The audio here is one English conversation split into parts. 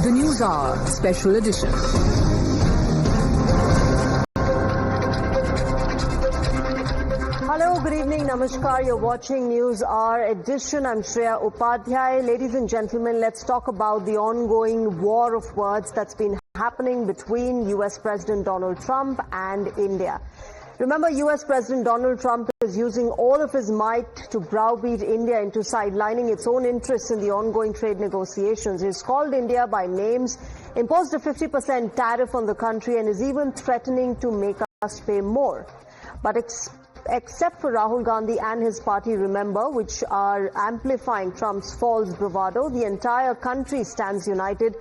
The Newshour Special Edition. Hello, good evening, namaskar. You're watching Newshour Edition. I'm Shreya Upadhyaya. Ladies and gentlemen, let's talk about the ongoing war of words that's been happening between US President Donald Trump and India. Remember, US President Donald Trump is using all of his might to browbeat India into sidelining its own interests in the ongoing trade negotiations. He's called India by names, imposed a 50% tariff on the country, and is even threatening to make us pay more. But except for Rahul Gandhi and his party, remember, which are amplifying Trump's false bravado, the entire country stands united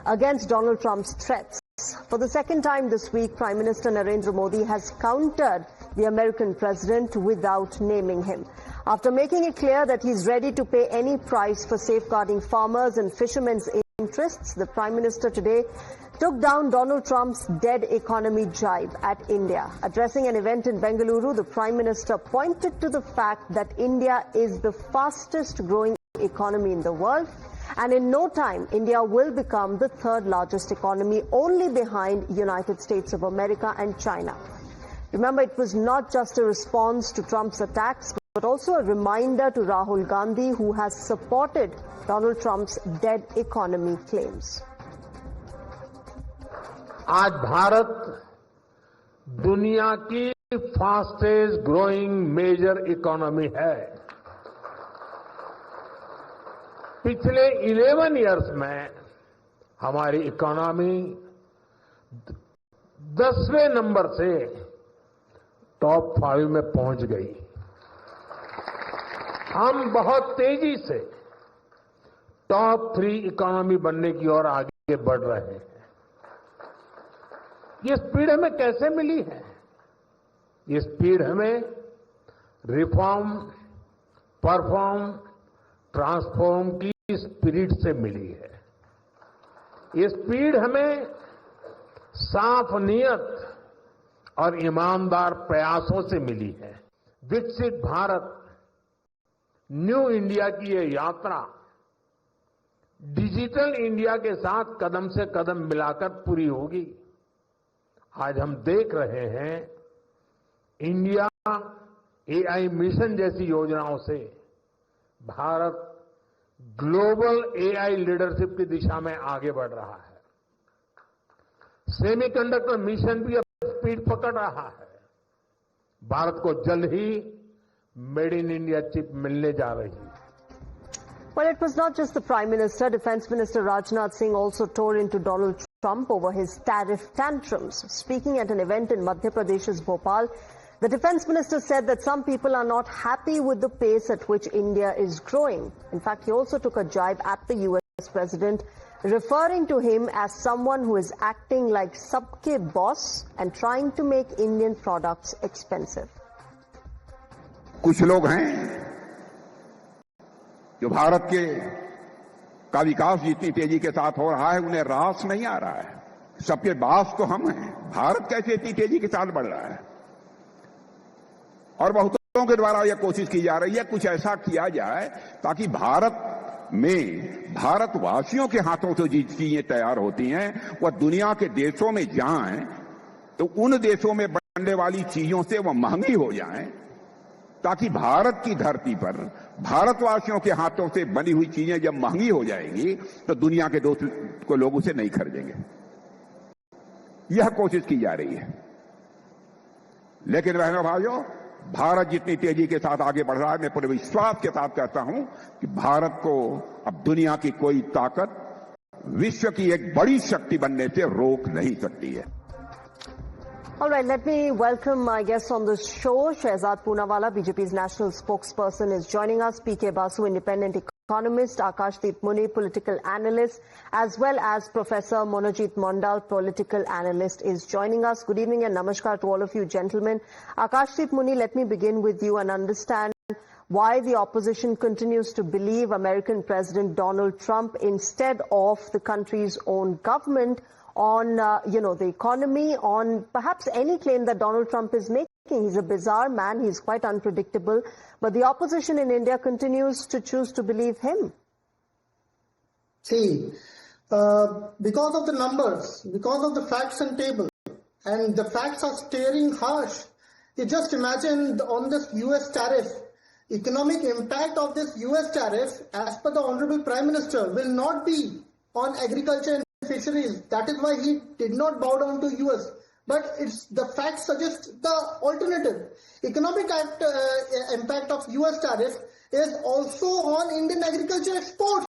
against Donald Trump's threats. For the second time this week, Prime Minister Narendra Modi has countered the American president without naming him. After making it clear that he's ready to pay any price for safeguarding farmers and fishermen's interests, the Prime Minister today took down Donald Trump's dead economy jibe at India. Addressing an event in Bengaluru, the Prime Minister pointed to the fact that India is the fastest growing economy in the world, and in no time, India will become the third largest economy, only behind United States of America and China. Remember, it was not just a response to Trump's attacks, but also a reminder to Rahul Gandhi, who has supported Donald Trump's dead economy claims. आज भारत दुनिया की fastest growing major economy है। पिछले 11 years में हमारी economy 10वें number से top 5 में पहुंच गई। हम बहुत तेजी से टॉप 3 इकोनॉमी बनने की ओर आगे बढ़ रहे हैं। ये स्पीड हमें कैसे मिली है? ये स्पीड हमें रिफॉर्म, परफॉर्म, ट्रांसफॉर्म की स्पिरिट से मिली है। ये स्पीड हमें साफ नियत और ईमानदार प्रयासों से मिली है। विकसित भारत, न्यू इंडिया की ये यात्रा डिजिटल इंडिया के साथ कदम से कदम मिलाकर पूरी होगी। आज हम देख रहे हैं इंडिया एआई मिशन जैसी योजनाओं से भारत ग्लोबल एआई लीडरशिप की दिशा में आगे बढ़ रहा है। सेमीकंडक्टर मिशन भी अब स्पीड पकड़ रहा है। भारत को जल्द he made in India chip मिलने जा रही है। Well, it was not just the Prime Minister. Defense Minister Rajnath Singh also tore into Donald Trump over his tariff tantrums. Speaking at an event in Madhya Pradesh's Bhopal, the Defense Minister said that some people are not happy with the pace at which India is growing. In fact, he also took a jibe at the US President, referring to him as someone who is acting like sabke boss and trying to make Indian products expensive. कुछ लोग हैं जो भारत के का विकास जितनी तेजी के साथ हो रहा है उन्हें रास नहीं आ रहा है। सबके बास तो हम हैं। भारत कैसे इतनी तेजी के साथ बढ़ रहा है? और बहुतों के द्वारा यह कोशिश की जा रही है कुछ ऐसा किया जाए ताकि भारत में भारतवासियों के हाथों से जो चीजें तैयार होती हैं वह दुनिया के देशों में जाएं तो उन देशों में बनने वाली चीजों से वह महंगी हो जाएं, ताकि भारत की धरती पर भारतवासियों के हाथों से बनी हुई चीजें जब महंगी हो जाएंगी तो दुनिया के दोस्त को लोग उसे नहीं खरीदेंगे। यह कोशिश की जा रही है। लेकिन बहनों भाइयों, भारत जितनी तेजी के साथ आगे बढ़ रहा है, मैं पूरे विश्वास के साथ कहता हूं कि भारत को अब दुनिया की कोई ताकत विश्व की एक बड़ी शक्ति बनने से रोक नहीं सकती है। All right, let me welcome my guests on the show. Shehzad Poonawalla, BJP's national spokesperson, is joining us. PK Basu, independent economist. Akash Deep Muni, political analyst, as well as Professor Monojit Mondal, political analyst, is joining us. Good evening and namaskar to all of you gentlemen. Akash Deep Muni, let me begin with you and understand why the opposition continues to believe American President Donald Trump instead of the country's own government on, the economy, on perhaps any claim that Donald Trump is making. He's a bizarre man. He's quite unpredictable. But the opposition in India continues to choose to believe him. See, because of the numbers, because of the facts and table, and the facts are staring harsh. You just imagine on this US tariff, economic impact of this US tariff, as per the Honorable Prime Minister, will not be on agriculture and fisheries. That is why he did not bow down to US. But the facts suggest the alternative. Economic impact of US tariff is also on Indian agriculture exports,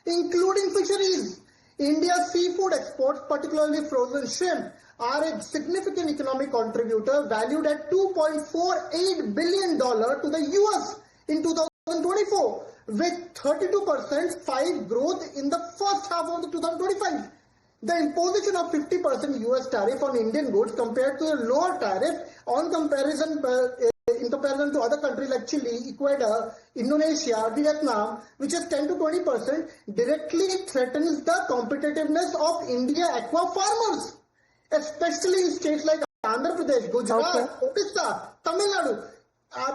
including fisheries. India's seafood exports, particularly frozen shrimp, are a significant economic contributor valued at $2.48 billion to the US in 2024, with 32% 5 growth in the first half of the 2025. The imposition of 50% US tariff on Indian goods compared to a lower tariff in comparison to other countries like Chile, Ecuador, Indonesia, Vietnam, which is 10 to 20%, directly threatens the competitiveness of India aqua farmers, especially in states like Andhra Pradesh, Gujarat, Odisha, Tamil Nadu.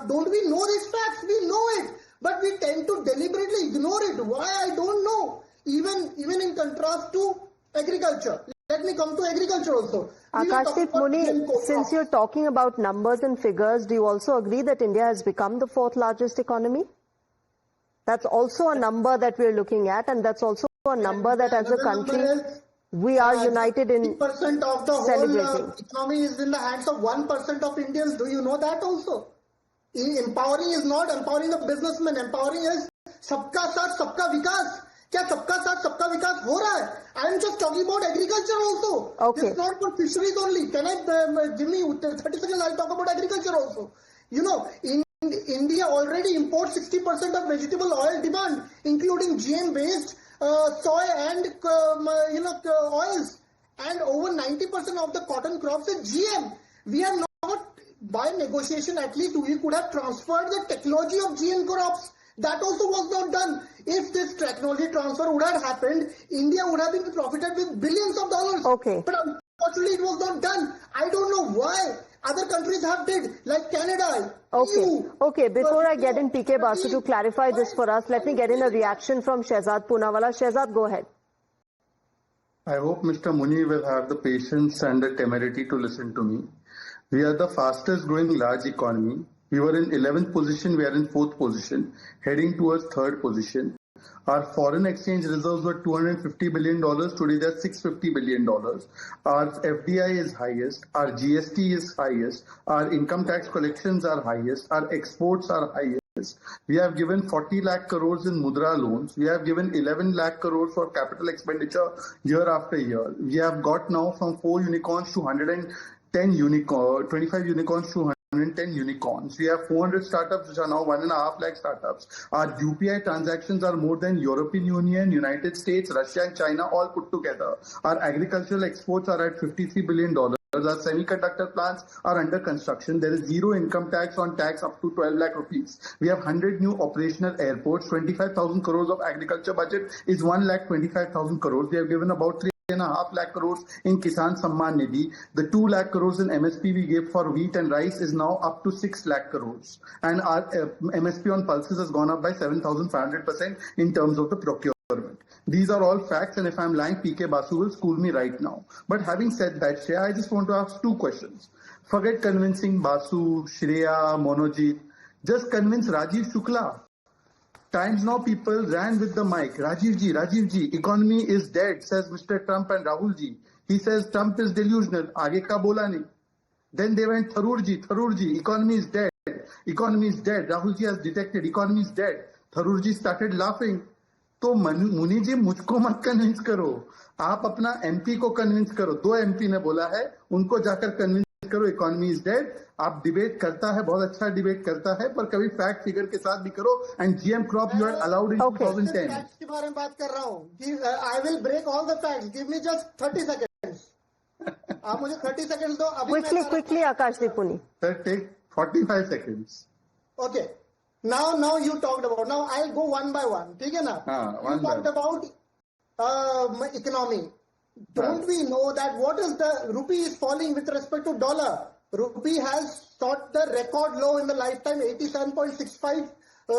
Don't we know these facts? We know it, but we tend to deliberately ignore it. Why? I don't know. Even in contrast to agriculture. Let me come to agriculture also. Akash Deep Muni, since you're talking about numbers and figures, do you also agree that India has become the 4th largest economy? That's also a number that we're looking at, and that's also a number that as a country we are united in 50% of the celebrating. Whole economy is in the hands of 1% of Indians. Do you know that also? Empowering is not empowering the businessman. Empowering is सबका साथ सबका विकास. क्या सबका साथ सबका विकास हो रहा है? I am just talking about agriculture also. Okay. It's not for fisheries only. Can I give me 30 seconds? I'll talk about agriculture also. You know, India already imports 60% of vegetable oil demand, including GM-based soy and oils, and over 90% of the cotton crops is GM. We have not, by negotiation at least, we could have transferred the technology of GM crops. That also was not done. If this technology transfer would have happened, India would have been profited with billions of dollars. Okay. But unfortunately, it was not done. I don't know why. Other countries have did, like Canada. Okay. EU. Okay. Before I get in PK Basu to clarify this for us, let me get in a reaction from Shehzad Poonawalla. Shehzad, go ahead. I hope Mr. Muni will have the patience and the temerity to listen to me. We are the fastest growing large economy. We were in 11th position, we are in 4th position, heading towards 3rd position. Our foreign exchange reserves were $250 billion, today they're $650 billion. Our FDI is highest, our GST is highest, our income tax collections are highest, our exports are highest. We have given 40 lakh crores in Mudra loans, we have given 11 lakh crores for capital expenditure year after year. We have got now from 4 unicorns to 110 unicorns, 25 unicorns to 110 unicorns. We have 400 startups which are now 1.5 lakh startups. Our UPI transactions are more than European Union, United States, Russia and China all put together. Our agricultural exports are at $53 billion. Our semiconductor plants are under construction. There is zero income tax on tax up to 12 lakh rupees. We have 100 new operational airports. 25,000 crores of agriculture budget is 1,25,000 crores. We have given about 3.5 lakh crores in Kisan Samman Nidhi. The 2 lakh crores in MSP we gave for wheat and rice is now up to 6 lakh crores. And our MSP on pulses has gone up by 7,500% in terms of the procurement. These are all facts, and if I'm lying, PK Basu will school me right now. But having said that, Shreya, I just want to ask 2 questions. Forget convincing Basu, Shreya, Monojit. Just convince Rajiv Shukla. Times Now people ran with the mic. Rajiv ji, economy is dead, says Mr. Trump and Rahul ji. He says Trump is delusional. Aage ka bola nahi. Then they went, Tharoor ji, economy is dead. Economy is dead. Rahul ji has detected economy is dead. Tharoor ji started laughing. तो मुनि जी मुझको मत convince करो, आप अपना MP को convince करो. 2 MP ने बोला है, उनको जाकर कन्विंस करो इकोनॉमी इज डेड. आप डिबेट करता है, बहुत अच्छा डिबेट करता है, पर कभी फैक्ट फिगर के साथ भी करो. And GM crop you are allowed in 2010. Facts के बारे में बात कर रहा हूँ. I will break all the facts. Give me just 30 seconds. आप मुझे 30 सेकंड्स दो. अभी quickly आकाश दीप मुनि. Sir, take 45 seconds. Okay. Now you talked about. Now I'll go one by one. ठीक है ना? You talked about economy. Don't we know that what is the rupee is falling with respect to dollar? Rupee has sought the record low in the lifetime, 87.65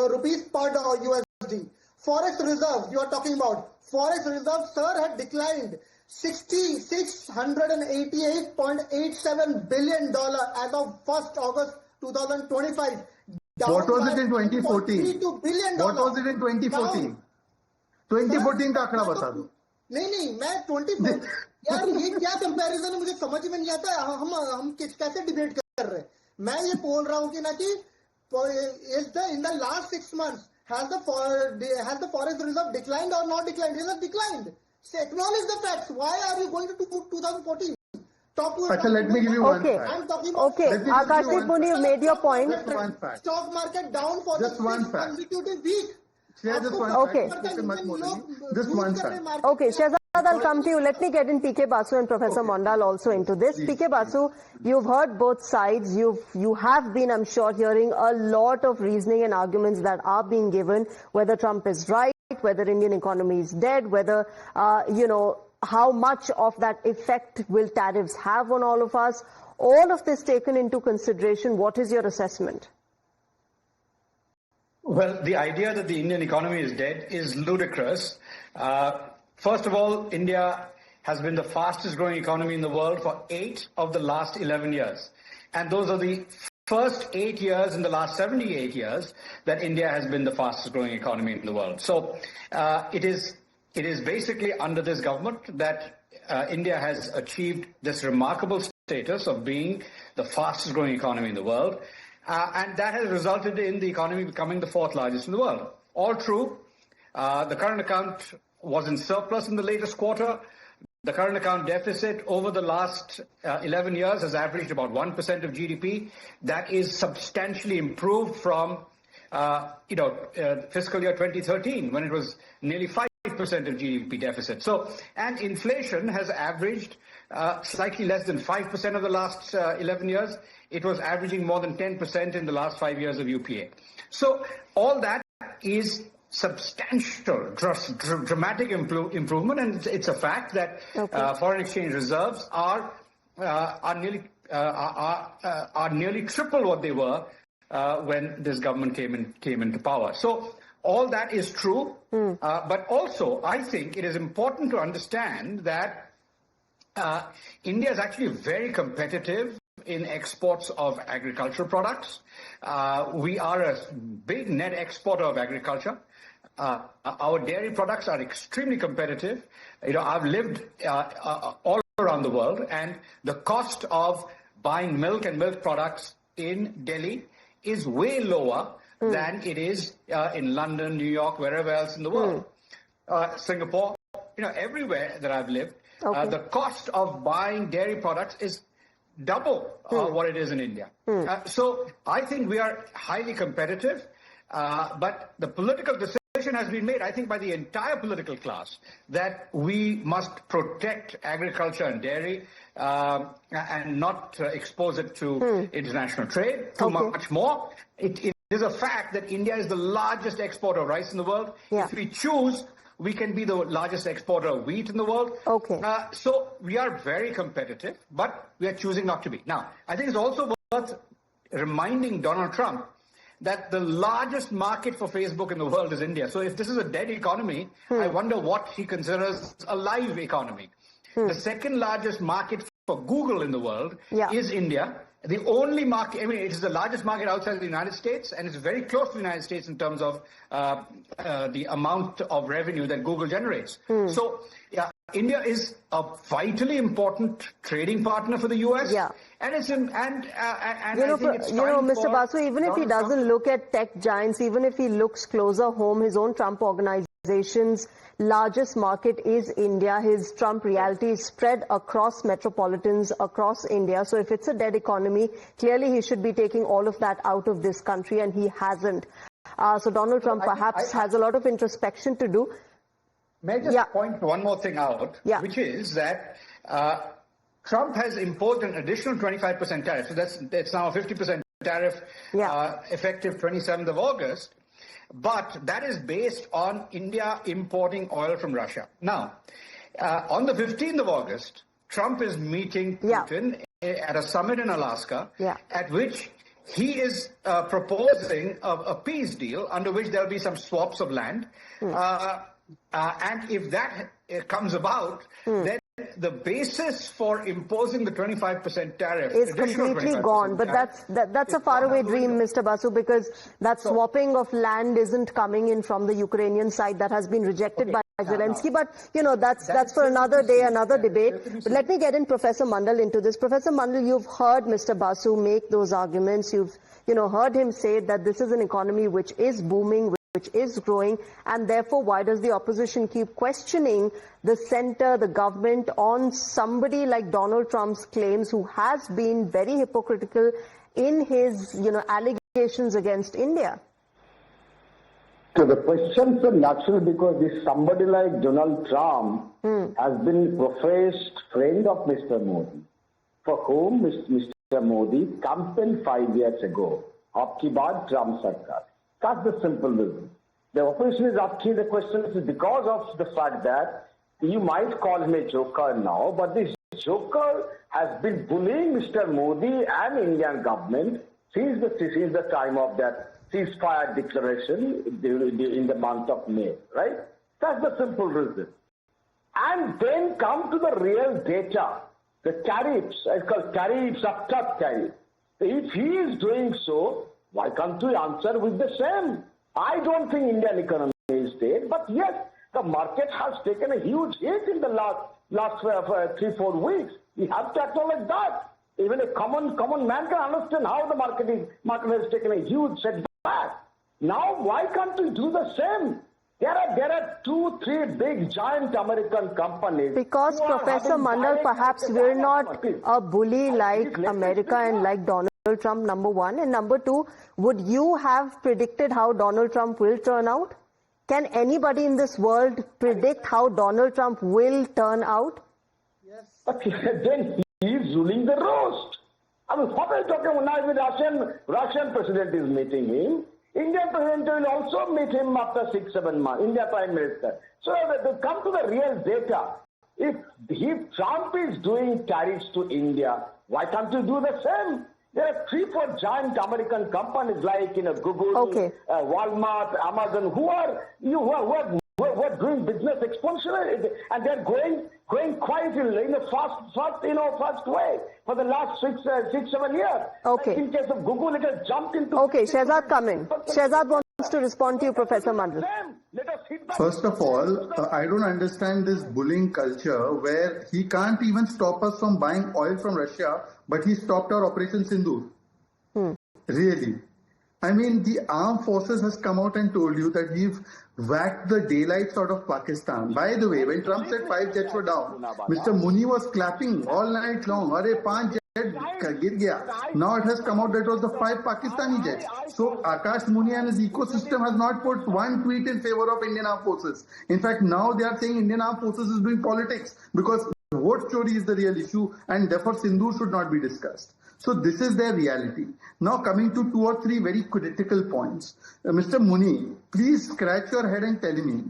rupees per USD. Forex reserves you are talking about forex reserve, sir, had declined $688.87 billion as of 1st August 2025. What was it in 2014? What was it in 2014? 2014 का आंकड़ा बता दो. नहीं मैं 2014 यार ये क्या comparison है मुझे समझ में नहीं आता. हम कैसे डिबेट कर रहे हैं. मैं ये बोल रहा हूँ कि ना कि in the last 6 months has the forex reserve declined or not declined? It has declined. So acknowledge the facts. Why are you going to 2014? Let me give you one fact. I'm talking about Akash Deep Muni, you made your point. Just one fact. Stock market down for just the one 6th fact. consecutive week. Just one fact. Just one fact. Okay, Shehzad, I'll come to you. Let me get in PK Basu and Professor Mondal also into this. PK Basu, you've heard both sides. You have been, I'm sure, hearing a lot of reasoning and arguments that are being given, whether Trump is right, whether Indian economy is dead, whether, how much of that effect will tariffs have on all of us. All of this taken into consideration, what is your assessment? Well, the idea that the Indian economy is dead is ludicrous. First of all, India has been the fastest growing economy in the world for 8 of the last 11 years. And those are the first 8 years in the last 78 years that India has been the fastest growing economy in the world. So it is basically under this government that India has achieved this remarkable status of being the fastest growing economy in the world. And that has resulted in the economy becoming the 4th largest in the world. All true. The current account was in surplus in the latest quarter. The current account deficit over the last 11 years has averaged about 1% of GDP. That is substantially improved from, fiscal year 2013, when it was nearly 5% of GDP deficit. So, and inflation has averaged slightly less than 5% of the last 11 years. It was averaging more than 10% in the last 5 years of UPA. So all that is substantial, dramatic improvement, and it's a fact that foreign exchange reserves are nearly triple what they were when this government came into power. So all that is true, but also I think it is important to understand that India is actually very competitive in exports of agricultural products. We are a big net exporter of agriculture. Our dairy products are extremely competitive. I've lived all around the world, and the cost of buying milk and milk products in Delhi is way lower than it is in London, New York, wherever else in the world. Singapore, everywhere that I've lived, the cost of buying dairy products is double what it is in India. So I think we are highly competitive, but the political decision has been made, I think, by the entire political class that we must protect agriculture and dairy and not expose it to international trade too much more. It is a fact that India is the largest exporter of rice in the world. If we choose, we can be the largest exporter of wheat in the world. So we are very competitive, but we are choosing not to be. Now, I think it's also worth reminding Donald Trump that the largest market for Facebook in the world is India. So if this is a dead economy, I wonder what he considers a live economy. The second largest market for Google in the world is India. The only market, it is the largest market outside the United States, and it's very close to the United States in terms of the amount of revenue that Google generates. So, India is a vitally important trading partner for the US. And it's Mr. Basu, even if he doesn't look at tech giants, even if he looks closer home, his own Trump organization's largest market is India. His Trump reality is spread across metropolitans across India. So if it's a dead economy, clearly he should be taking all of that out of this country, and he hasn't. So Donald Trump perhaps has a lot of introspection to do. May I just point one more thing out, which is that Trump has imposed an additional 25% tariff. So that's now a 50% tariff effective 27th of August. But that is based on India importing oil from Russia. Now, on the 15th of August, Trump is meeting Putin at a summit in Alaska, at which he is proposing a peace deal under which there will be some swaps of land. And if that comes about, then the basis for imposing the 25% tariff is completely gone. But that's a faraway dream, Mr. Basu, because that swapping of land isn't coming in from the Ukrainian side. That has been rejected by Zelensky. But, you know, that's for another day, another debate. But let me get in Professor Mandal into this. Professor Mandal, you've heard Mr. Basu make those arguments. You've, heard him say that this is an economy which is booming, which is growing, and therefore why does the opposition keep questioning the center, the government, on somebody like Donald Trump's claims, who has been very hypocritical in his, allegations against India? So the questions are natural because this somebody like Donald Trump has been professed friend of Mr. Modi, for whom Mr. Modi campaigned 5 years ago. Ab ki baad Trump Sarkar. That's the simple reason. The opposition is asking the question is because of the fact that you might call him a joker now, but this joker has been bullying Mr. Modi and Indian government since the time of that ceasefire declaration in the month of May, right? That's the simple reason. And then come to the real data, the tariffs, it's called tariffs, up-top tariffs. If he is doing so, why can't we answer with the same? I don't think Indian economy is dead, but yes, the market has taken a huge hit in the last 3-4 weeks. We have to acknowledge that. Even a common man can understand how the market has taken a huge setback. Now, why can't we do the same? There are 2-3 big giant American companies. Because, Professor Mandal, perhaps we're not a bully like America and like Donald Trump, number one. And number two, would you have predicted how Donald Trump will turn out? Can anybody in this world predict how Donald Trump will turn out? Yes. But then he is ruling the roast. I mean, what are you talking about now? The Russian president is meeting him. Indian president will also meet him after 6-7 months, India Prime Minister. So to come to the real data, if Trump is doing tariffs to India, why can't you do the same? There are 3-4 giant American companies like Google, Walmart, Amazon, who are doing business exponentially, and they're going quite in a fast way for the last 6-7 years. Okay. In case of Google, it has jumped into. Okay, Shehzad, come in. Shehzad wants to respond to you, Professor Mandal. First of all, I don't understand this bullying culture where he can't even stop us from buying oil from Russia, but he stopped our Operation Sindoor. Really? I mean, the armed forces has come out and told you that we've whacked the daylights out of Pakistan. By the way, when Trump said 5 jets were down, Mr. Muni was clapping all night long. Arey, 5 jets gir gaya. Now it has come out that it was the 5 Pakistani jets. So Akash Muni and his ecosystem has not put one tweet in favor of Indian armed forces. In fact, now they are saying Indian armed forces is doing politics because the vote story is the real issue and therefore Sindoor should not be discussed. So this is their reality. Now coming to 2 or 3 very critical points. Mr. Muni, please scratch your head and tell me,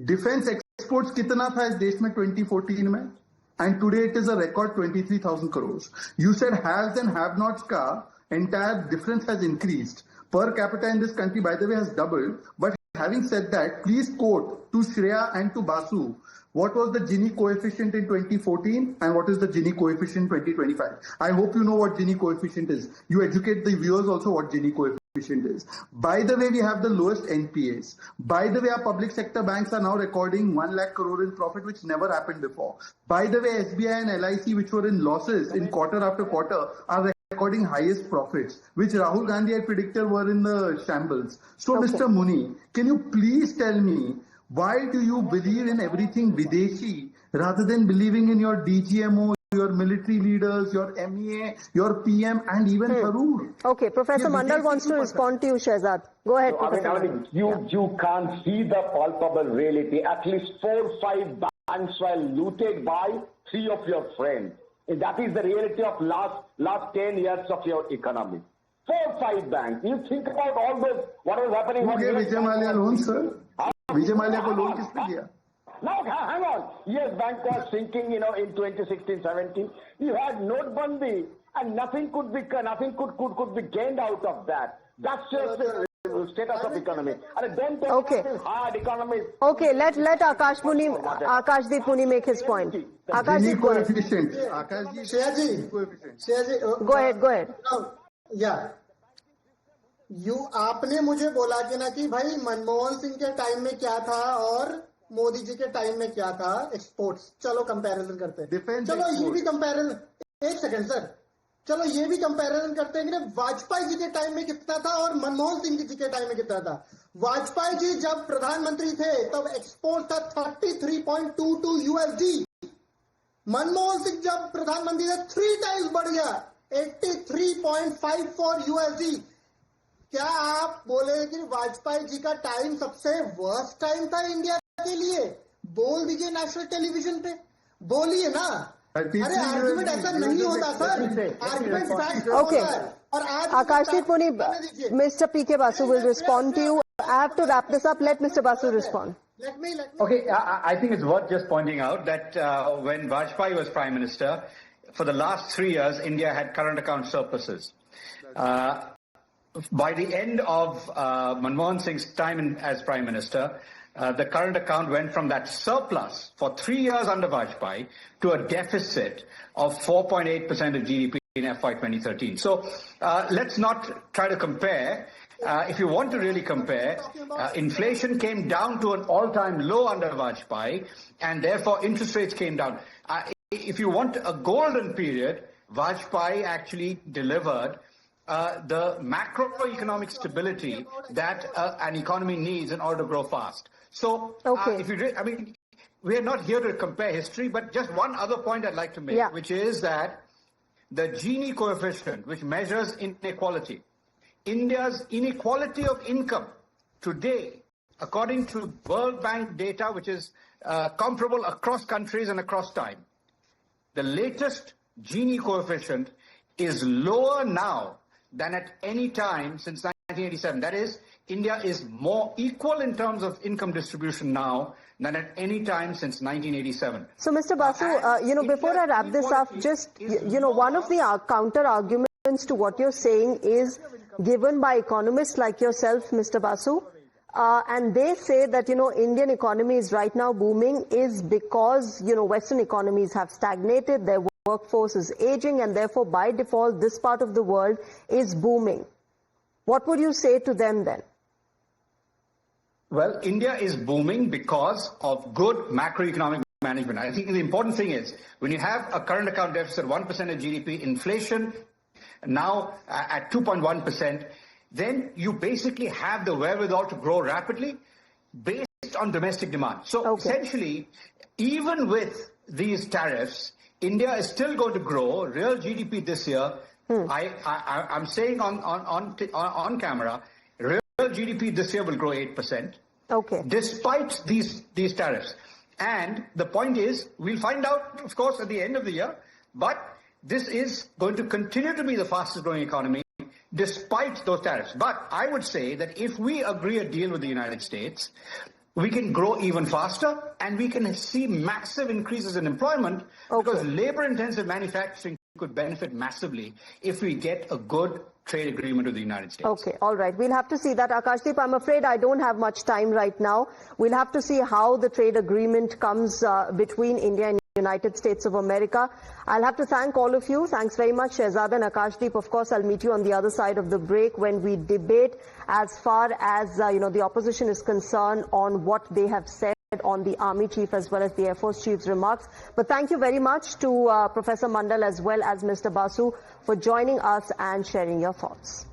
defense exports kitna tha is desh mein 2014 mein? And today it is a record 23,000 crores. You said haves and have-nots ka entire difference has increased. Per capita in this country, by the way, has doubled. But having said that, please quote to Shreya and to Basu, what was the Gini coefficient in 2014 and what is the Gini coefficient in 2025? I hope you know what Gini coefficient is. You educate the viewers also what Gini coefficient is. By the way, we have the lowest NPAs. By the way, our public sector banks are now recording 1 lakh crore in profit, which never happened before. By the way, SBI and LIC, which were in losses in quarter after quarter, are recording highest profits, which Rahul Gandhi had predicted were in the shambles. So, Mr. Muni, can you please tell me, why do you believe in everything Videshi rather than believing in your DGMO, your military leaders, your MEA, your PM and even Tharoor? Okay, Professor Mandal wants to respond to you, Shehzad. Go ahead, Professor Mandal. You can't see the palpable reality. At least 4-5 banks were looted by 3 of your friends. That is the reality of last 10 years of your economy. 4-5 banks. You think about all those, what was happening. Who gave Vijay Mallya loan, sir? Vijay Mallya ko loan kisne diya? Now, hang on. Yes, bank was sinking, in 2016-17. You had notebandi, and nothing could be gained out of that. That's just status of economy. And don't take Okay. this hard economy. Okay, let Akash Deep Muni make his point. Akash Gini Deep, go ahead. coefficient. Akash ji, Shreya ji, Gini coefficient. Shreya ji, Go ahead. या आपने मुझे बोला कि ना कि भाई मनमोहन सिंह के time में क्या था और मोदी जी के टाइम में क्या था एक्सपोर्ट्स. चलो कंपैरिजन करते हैं. Defense चलो ये export. भी कंपैरिजन. एक सेकंड सर. चलो ये भी कंपैरिजन करते हैं कि वाजपेयी जी के टाइम में कितना था और मनमोहन सिंह जी के टाइम में कितना था. वाजपेयी जी जब प्रधानमंत्री थे तब एक्सपोर्ट था 33.22 USD. मनमोहन सिंह जब प्रधानमंत्री थे 3 टाइम्स बढ़ गया 83.54 USD. क्या आप बोले कि वाजपेयी जी का टाइम सबसे वर्स्ट टाइम था इंडिया के लिए? बोल दीजिए नेशनल टेलीविजन पे, बोलिए ना. अरे आर्गुमेंट ऐसा नहीं होता सर. Argument fact Okay. होता है. और आज Akash Deep Muni, Mr. P.K. Basu will respond to you. I have to wrap this up. Let Mr. Basu respond. let me Okay, I think it's worth just pointing out that when Vajpayee was Prime Minister, for the last 3 years, India had current account surpluses. By the end of Manmohan Singh's time as Prime Minister, the current account went from that surplus for 3 years under Vajpayee to a deficit of 4.8% of GDP in FY 2013. So let's not try to compare. If you want to really compare, inflation came down to an all-time low under Vajpayee, and therefore interest rates came down. If you want a golden period, Vajpayee actually delivered the macroeconomic stability that an economy needs in order to grow fast. So, if you, I mean, we are not here to compare history, but just one other point I'd like to make, which is that the Gini coefficient, which measures inequality, India's inequality of income today, according to World Bank data, which is comparable across countries and across time, the latest Gini coefficient is lower now than at any time since 1987. That is, India is more equal in terms of income distribution now than at any time since 1987. So, Mr. Basu, before I wrap this up, just, one of the counter-arguments to what you're saying is given by economists like yourself, Mr. Basu, and they say that, Indian economy is right now booming is because, Western economies have stagnated, their workforce is aging, and therefore, by default, this part of the world is booming. What would you say to them then? Well, India is booming because of good macroeconomic management. I think the important thing is when you have a current account deficit, 1% of GDP, inflation now at 2.1%, then you basically have the wherewithal to grow rapidly based on domestic demand. So essentially, even with these tariffs, India is still going to grow real GDP this year. I'm saying on camera, real GDP this year will grow 8%. Despite these tariffs. And the point is, we'll find out, of course, at the end of the year, but this is going to continue to be the fastest growing economy despite those tariffs. But I would say that if we agree a deal with the United States, we can grow even faster and we can see massive increases in employment because labor-intensive manufacturing could benefit massively if we get a good trade agreement with the United States. Okay, all right. We'll have to see that. Akash Deep, I'm afraid I don't have much time right now. We'll have to see how the trade agreement comes between India and United States of America. I'll have to thank all of you. Thanks very much, Shehzad and Akash Deep. Of course, I'll meet you on the other side of the break when we debate as far as, the opposition is concerned on what they have said on the Army Chief as well as the Air Force Chief's remarks. But thank you very much to Professor Mandal as well as Mr. Basu for joining us and sharing your thoughts.